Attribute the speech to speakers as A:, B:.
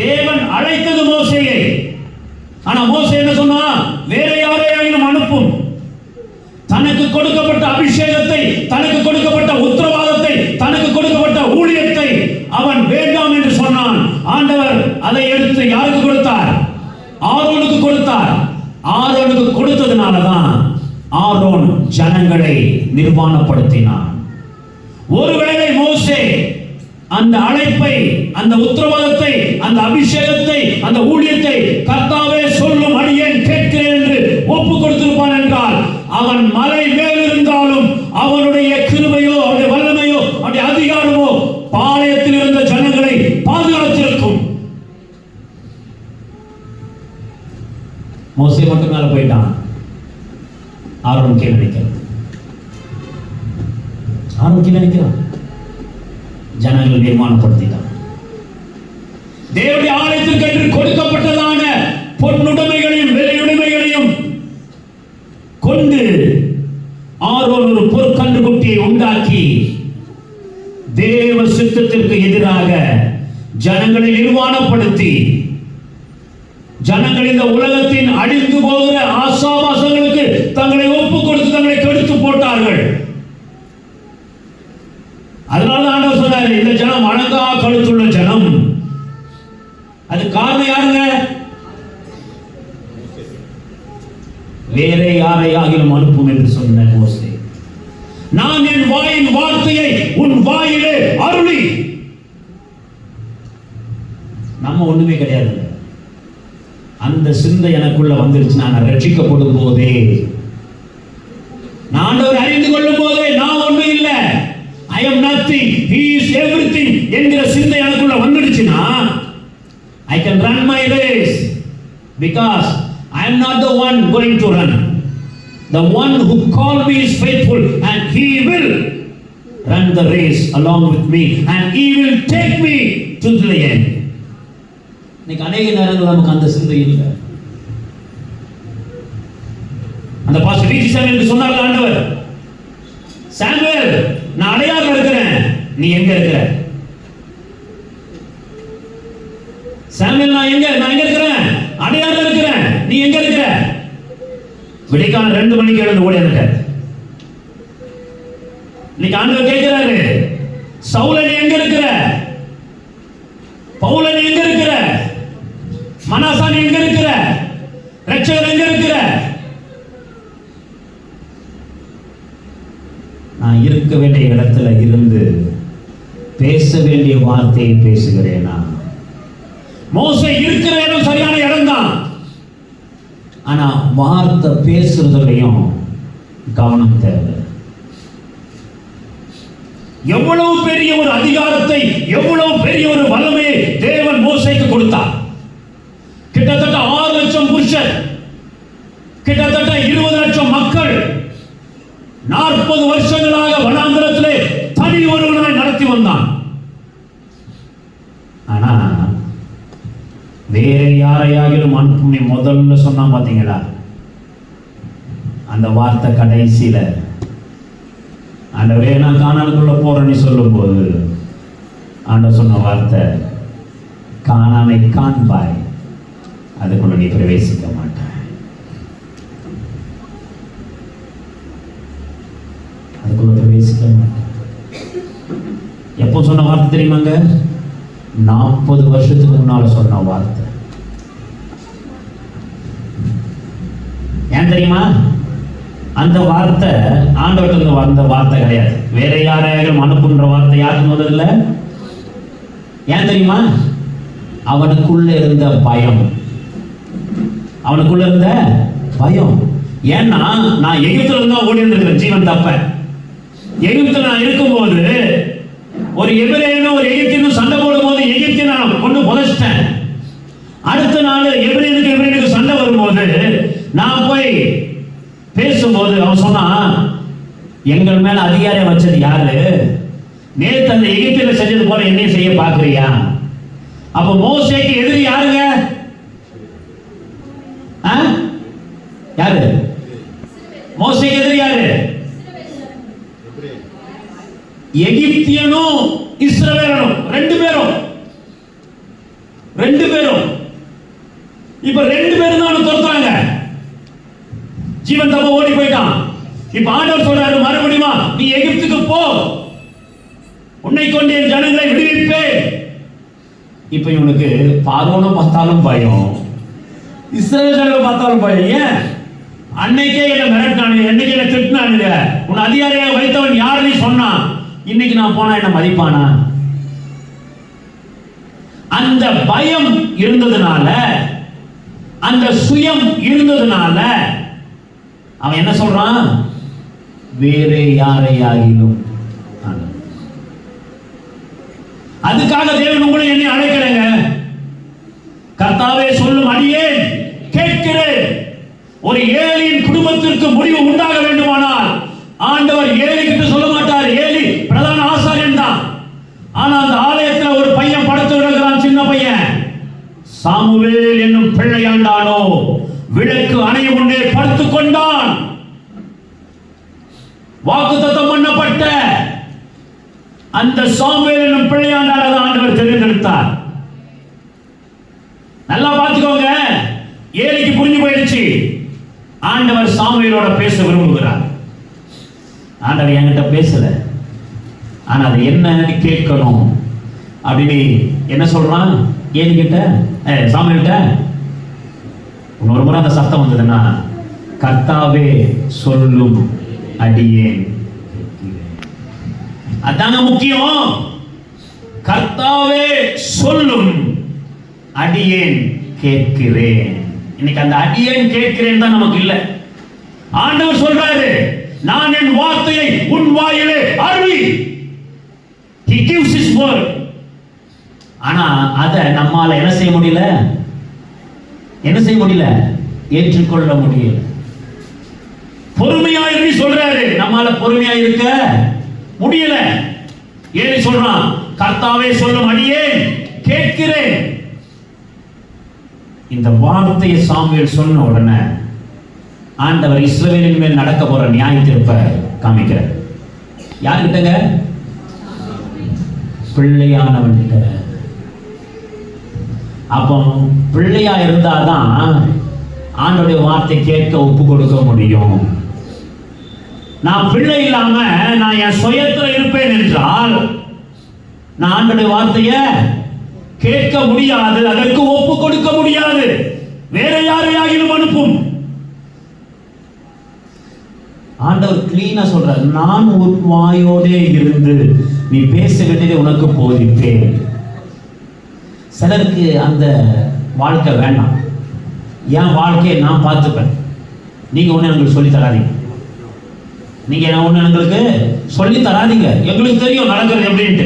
A: தேவன் அழைத்தது மோசேயை. ஆனா மோசே என்ன சொன்னா? வேற யாரையாயினும் அனுப்பும். தனக்கு கொடுக்கப்பட்ட அபிஷேகத்தை, தனக்கு கொடுக்கப்பட்ட உத்தரவாதத்தை, தனக்கு கொடுக்கப்பட்ட ஊழியத்தை அவன் வேண்டாம் என்று சொன்னான். ஆண்டவர் அதை எடுத்து யாருக்கு கொடுத்தார்? ஆரோனுக்கு கொடுத்தார். ஆரோனுக்கு கொடுத்ததுனாலதான் ஆரோன் ஜனங்களை நிர்வாணப்படுத்தினான். ஒருவேளை மோசே அந்த அழைப்பை, அந்த உத்தரவாதத்தை, அந்த அபிஷேகத்தை, அந்த ஊழியத்தை கர்த்தாவே சொல்லும் அடியேன் கேட்கிறேன் என்று ஒப்பு கொடுத்திருப்பான் என்றால், அவன் மலை மேல் இருந்தாலும் அவனுடைய கிருபையோ, அவனுடைய வல்லமையோ, அவனுடைய அதிகாரமோ பாளையத்தில் இருந்த ஜனங்களை பாதுகாத்திருக்கும். மோசே மட்டும் மேல போயிட்டான், ஆரோன் கீழே நிற்கிறான். ஆரோன் கீழே நிற்கிறான், ஜனங்கள் நிர்மாணப்படுத்திட்டான். தேவனுடைய ஆலயத்திற்கு என்று கொடுக்கப்பட்டதான பொன்னுடைமைகளையும் வெள்ளியுடைமைகளையும் கொண்டு ஆரோன் ஒரு பொற்கன்று குட்டியை உண்டாக்கி தேவ சித்தத்திற்கு எதிராக ஜனங்களை நிர்வாணப்படுத்தி, ஜனங்கள் இந்த உலகத்தின் அழிந்து போகிற ஆசாபாசங்களுக்கு தங்களை ஒப்பு கொடுத்து தங்களை கெடுத்து போட்டார்கள். அதனால ஆண்டவர் சொன்னார், இந்த ஜனம் வணங்கா கழுத்துள்ள ஜனம். அது காரணம் யாருங்க? வேற யாரையாகிலும் அனுப்பும் என்று சொன்ன மோசே. நான் என் வாயின் வார்த்தையை உன் வாயிலே அருளி. நம்ம ஒண்ணுமே கிடையாது. அந்த சிந்தை எனக்குள்ள வந்துருச்சு. நான் ரட்சிக்கப்படும் போதே, நான் ஆண்டவரை அறிந்து கொள்ளும் போதே நான் ஒண்ணு இல்லை, I am nothing, he is everything என்கிற சிந்தை எனக்குள்ள வந்துடுச்சுனா, I can run my race because I am not the one going to run. The one who called me is faithful and he will run the race along with me and he will take me to the end. இன்னைக்கு அநேக நேரங்கள் நமக்கு அந்த சிந்தை இல்லை. அந்த pastor Viji Samuel சொன்னார் ஆண்டவர், சாமுவேல் நான் அடையாளம் இருக்கிறேன், நீ எங்க இருக்கிற? சாமுவேல் நான் எங்க இருக்கிறேன், அடையாளம் இருக்கிறேன், நீ எங்க இருக்கிற? விடைக்கான 2 மணிக்கு எழுந்து ஓடி வந்துட்டார். இன்னைக்கு ஆண்டவர் கேட்கிறாரு, சவுல நீ எங்க இருக்கிற? பவுல நீ எங்க இருக்கிற? மனாசா நீ எங்க இருக்கிற? ரட்சகர் எங்க இருக்கிற? நான் இருக்க வேண்டிய இடத்துல இருந்து பேச வேண்டிய வார்த்தையை பேசுகிறேனா? மோசே இருக்கிற இடம் சரியான இடம் தான், ஆனா வார்த்தை பேசுறதுலயும் கவனம் தேவை. எவ்வளவு பெரிய ஒரு அதிகாரத்தை, எவ்வளவு பெரிய ஒரு வல்லமையை தேவன் மோசேக்கு கொடுத்தார். கிட்டத்தட்ட 6 லட்சம் புருஷர், கிட்டத்தட்ட 20 லட்சம் மக்கள் 40 வருஷங்களாக வனாந்தரத்திலே தனி ஒருவனாய் நடத்தி வந்தான். ஆனா வேற யாரையாகிலும் அனுப்பும் முதல்ல சொன்னா பாத்தீங்களா, அந்த வார்த்தை கடைசியில ஆண்டவரே நான் கானானுக்குள்ள போறேன்னு சொல்லும் போது ஆண்டவர் சொன்ன வார்த்தை, கானானை காண்பாய், அதுக்குள்ள நீ பிரவேசிக்க மாட்டாய். அதுக்குள்ள பிரவேசிக்க மாட்டாய். எப்போ சொன்ன வார்த்தை தெரியுமாங்க? 40 வருஷத்துக்கு முன்னால சொன்ன வார்த்தை. ஏன் தெரியுமா? அந்த வார்த்தை ஆண்டவர்கிட்ட வந்த வார்த்தை கிடையாது, வேற யாரையாலும் அனுப்புன்ற வார்த்தை. யாருக்கு முதல்ல? ஏன் தெரியுமா? அவனுக்குள்ள இருந்த பயம், அவனுக்குள்ள இருந்த பயம். ஏன்னா நான் எகிப்துல இருந்தா ஓடி இருந்திருக்கிறேன் ஜீவன் தப்ப. எகிப்துல நான் இருக்கும்போது ஒரு எபிரேயனும் ஒரு எகிப்தியனும் சண்டை போடும் போது எகிப்தியனை நான் கொண்டு புதைச்சிட்டேன். அடுத்த நாள் எபிரேயனுக்கு சண்டை வரும்போது நான் போய் பேசும்போது அவன் சொன்னான், எங்கள் மேல அதிகாரம் வச்சது யாரு? நேற்று அந்த எகிப்தில செஞ்சது போல என்னையும் செய்ய பாக்குறியா? அப்ப மோசேக்கு எதிரி யாருங்க? யாரு மோசேக்கு எதிரி? யாரு? எகிப்தியனும் இஸ்ரவேலனும் 2 பேரும் இப்ப 2 பேரும் தான் துரத்துறாங்க. ஜீவன் தப்ப ஓடி போயிட்டான். இப்ப ஆண்டவர் சொல்றாரு, மறுபடியும் நீ எகிப்துக்கு போ, உன்னை கொண்டு என் ஜனங்களை விடுவிப்பேன். இப்ப இவனுக்கு பார்வோனை பார்த்தாலும் பயம், இஸ்ரவேல் ஜனங்களை பார்த்தாலும் பயம். ஏன்? அன்னைக்கே என்ன மிரட்டினானுங்க, என்னைக்கு என்ன திட்டினானுங்க, உன் அதிகாரியாக வைத்தவன் யார் நீ சொன்னான், இன்னைக்கு நான் போனா என்ன மதிப்பானா? அந்த பயம் இருந்ததுனால, அந்த சுயம் இருந்ததுனால அவன் என்ன சொல்றான்? வேறே யாரையாகிலும். அதுக்காக தேவன் உங்களை என்னை அழைக்கிறேங்க. கர்த்தாவே சொல்லும் அடியேன் கேட்கிறேன். ஒரு ஏலியின் குடும்பத்திற்கு முடிவு உண்டாக வேண்டுமானால் ஆண்டவர் ஏலி கிட்ட சொல்ல மாட்டார். ஏலி பிரதான ஆசாரியன் தான். ஆனா அந்த ஆலயத்துல ஒரு பையன் படுத்து விடுகிறான், சின்ன பையன். சாமுவேல் என்னும் பிள்ளையாண்டானோ விளக்கு அணைய முன்னே படுத்துக் கொண்டான். வாக்குத்தத்தம் பண்ணப்பட்ட அந்த சாமுவேல் என்னும் பிள்ளையாண்டான ஆண்டவர் தேர்ந்தெடுத்தார். நல்லா பார்த்துக்கோங்க. ஏலிக்கு புரிஞ்சு போயிடுச்சு, ஆண்டவர் சாமுவேலோட பேச விரும்புகிறார். ஆண்டவர் என்கிட்ட பேசல, ஆனா அது என்னன்னு கேட்கணும் அப்படின்னு என்ன சொல்றான்? ஏலி கிட்ட, சாமுவேல்கிட்ட. இன்னொரு முறை அந்த சத்தம் வந்ததுன்னா, கர்த்தாவே சொல்லும் அடியேன். அதாங்க முக்கியம். கர்த்தாவே சொல்லும் அடியேன் கேட்கிறேன். இன்னைக்கு அந்த அடியேன் கேட்கிறேன் தான் நமக்கு இல்ல. ஆண்டவர் சொல்றாரு, நான் என் வார்த்தையை உன் வாயிலே அருளி. He gives his word. ஆனா அத நம்மால என்ன செய்ய முடியல? என்ன செய்ய முடியல? ஏற்றுக்கொள்ள முடியல. பொறுமையா இருந்து சொல்றாரு, நம்மால பொறுமையா இருக்க முடியல. ஏலி சொல்றான், கர்த்தாவே சொல்லும் அடியேன் கேட்கிறேன். இந்த வார்த்தையை சாமுவேல் சொன்ன உடனே ஆண்டவர் இஸ்ரவேலின் மேல் நடக்க போற நியாய தீர்ப்பை காமிக்கிறார். யாருக்கிட்டங்க? பிள்ளையானவன்கிட்ட. அப்போ பிள்ளையா இருந்தாதான் ஆண்டவருடைய வார்த்தை கேட்க ஒப்பு கொடுக்க முடியும். நான் பிள்ளை இல்லாம நான் என் சுயத்துல இருப்பேன் என்றால் நான் ஆண்டவருடைய வார்த்தையை கேட்க முடியாது, அதற்கு ஒப்பு கொடுக்க முடியாது. வேற யாரையாகிலும் அனுப்பும். ஆண்டவர் கிளீனா சொல்றார், நான் ஒரு வாயோடே இருந்து நீ பேச வேண்டியதை உனக்கு போதிப்பேன். சிலருக்கு அந்த வாழ்க்கை வேண்டாம். என் வாழ்க்கையை நான் பார்த்துப்பேன், நீங்க ஒண்ணு எங்களுக்கு சொல்லி தராதீங்க. நீங்க ஒண்ணு எங்களுக்கு சொல்லி தராதீங்க, எங்களுக்கு தெரியும் நடக்கிறது எப்படின்ட்டு.